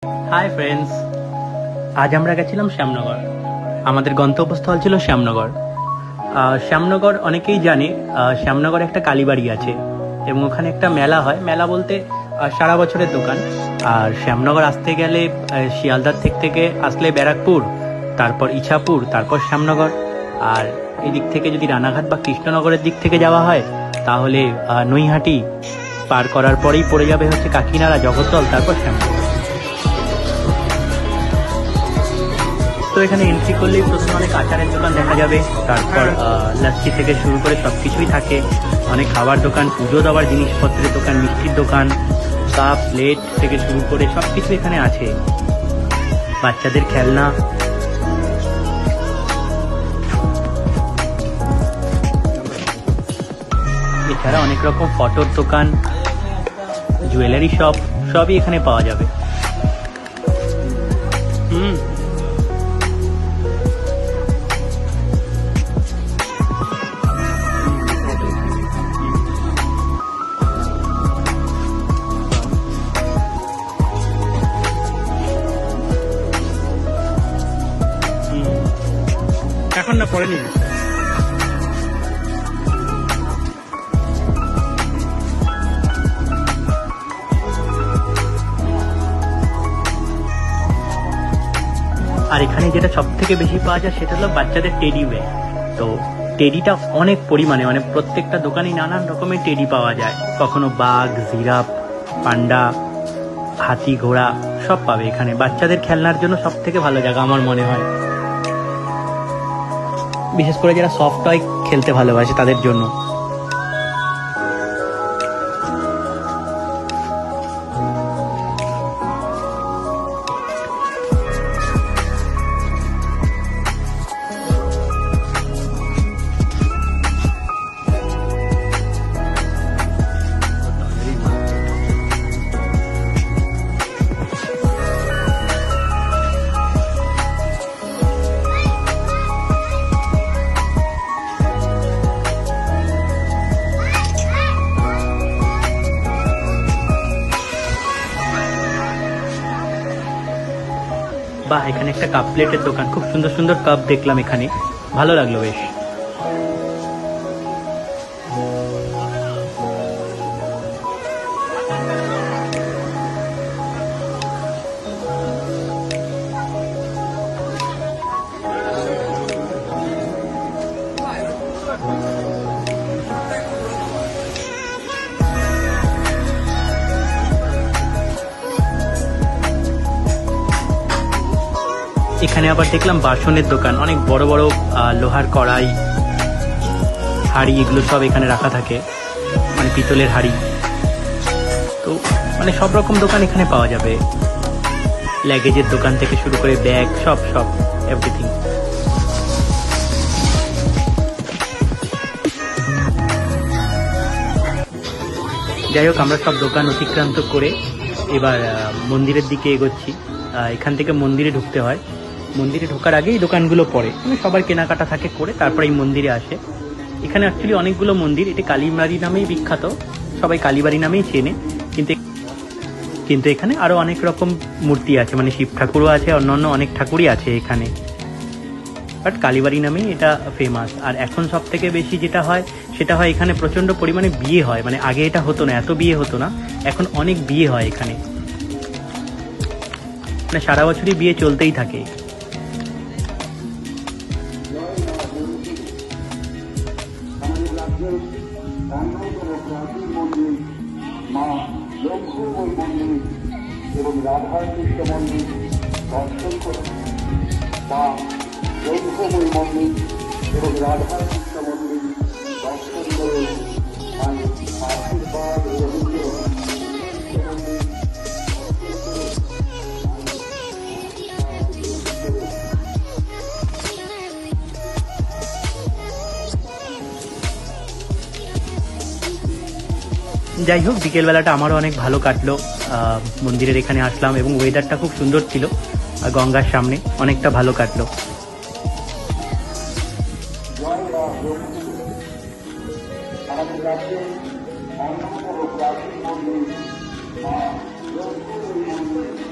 Hi friends, আজ আমরা গেছিলাম শ্যামনগর। আমাদের গন্তব্যস্থল ছিল শ্যামনগর। শ্যামনগর অনেকেই জানে, শ্যামনগরে একটা কালীবাড়ি আছে এবং ওখানে একটা মেলা হয়। মেলা বলতে সারা বছরের দোকান। আর শ্যামনগর আসতে গেলে শিয়ালদার থেকে আসলে ব্যারাকপুর, তারপর ইছাপুর, তারপর শ্যামনগর। আর এই দিক থেকে যদি রানাঘাট বা কৃষ্ণনগরের দিক থেকে যাওয়া হয় তাহলে নৈহাটি পার করার পরেই পড়ে যাবে হচ্ছে কাকিনাড়া, জগদ্দল, তারপর শ্যামনগর। তো এখানে এন্ট্রি করলেই প্রথমে অনেক আচারের দোকান দেখা যাবে, তারপর লাচ্ছি থেকে শুরু করে সব কিছুই থাকে। অনেক খাবার দোকান, পুজো দেওয়ার জিনিসপত্রের দোকান, মিষ্টির দোকান, কাপ প্লেট থেকে শুরু করে সব কিছু এখানে আছে। বাচ্চাদের খেলনা, এছাড়া অনেক রকম ফটোর দোকান, জুয়েলারি শপ, সবই এখানে পাওয়া যাবে। এখন না পরে নিবি। আর এখানে যেটা সব থেকে বেশি পাওয়া যায় সেটা হলো বাচ্চাদের টেডি বেয়ার। তো টেডিটা অনেক পরিমাণে, মানে প্রত্যেকটা দোকানেই নানান রকমের টেডি পাওয়া যায়। কখনো বাঘ, জিরাফ, পান্ডা, হাতি, ঘোড়া সব পাবে এখানে। বাচ্চাদের খেলনার জন্য সব থেকে ভালো জায়গা আমার মনে হয়, বিশেষ করে যারা সফট টয় খেলতে ভালোবাসে তাদের জন্য। বাহ, এখানে একটা কাপ প্লেটের দোকান, খুব সুন্দর সুন্দর কাপ দেখলাম এখানে, ভালো লাগলো বেশ। এখানে আবার দেখলাম বাসনের দোকান, অনেক বড় বড় লোহার কড়াই, হাঁড়ি, এগুলো সব এখানে রাখা থাকে, মানে পিতলের হাঁড়ি। তো মানে সব রকম দোকান এখানে পাওয়া যাবে, ল্যাগেজের দোকান থেকে শুরু করে ব্যাগ, সব সব এভরিথিং। যাই হোক, আমরা সব দোকান অতিক্রান্ত করে এবার মন্দিরের দিকে এগোচ্ছি। এখান থেকে মন্দিরে ঢুকতে হয়। মন্দিরে ঢোকার আগেই দোকানগুলো পড়ে, মানে সবার কেনাকাটা থাকে করে তারপরে এই মন্দিরে আসে। এখানে অ্যাকচুয়ালি অনেকগুলো মন্দির, এটা কালীবাড়ি নামেই বিখ্যাত, সবাই কালীবাড়ি নামেই চেনে। কিন্তু এখানে আরো অনেক রকম মূর্তি আছে, মানে শিব ঠাকুরও আছে, অন্যান্য অনেক ঠাকুরই আছে এখানে, বাট কালীবাড়ি নামেই এটা ফেমাস। আর এখন সব থেকে বেশি যেটা হয় সেটা হয় এখানে প্রচন্ড পরিমাণে বিয়ে হয়, মানে আগে এটা হতো না, এত বিয়ে হতো না, এখন অনেক বিয়ে হয় এখানে, মানে সারা বছরই বিয়ে চলতেই থাকে। এবং রাধাকৃষ্ণ মন্দির দর্শন করে, বা ব্রহ্মময় মন্দির এবং রাধাকৃষ্ণ মন্দির দর্শন করে আশীর্বাদ যাই হোক, বিকেলবেলাটা আমারও অনেক ভালো কাটলো। মন্দিরের এখানে আসলাম এবং ওয়েদারটা খুব সুন্দর ছিল, গঙ্গার সামনে অনেকটা ভালো কাটলো। আমাদের রাজ্যের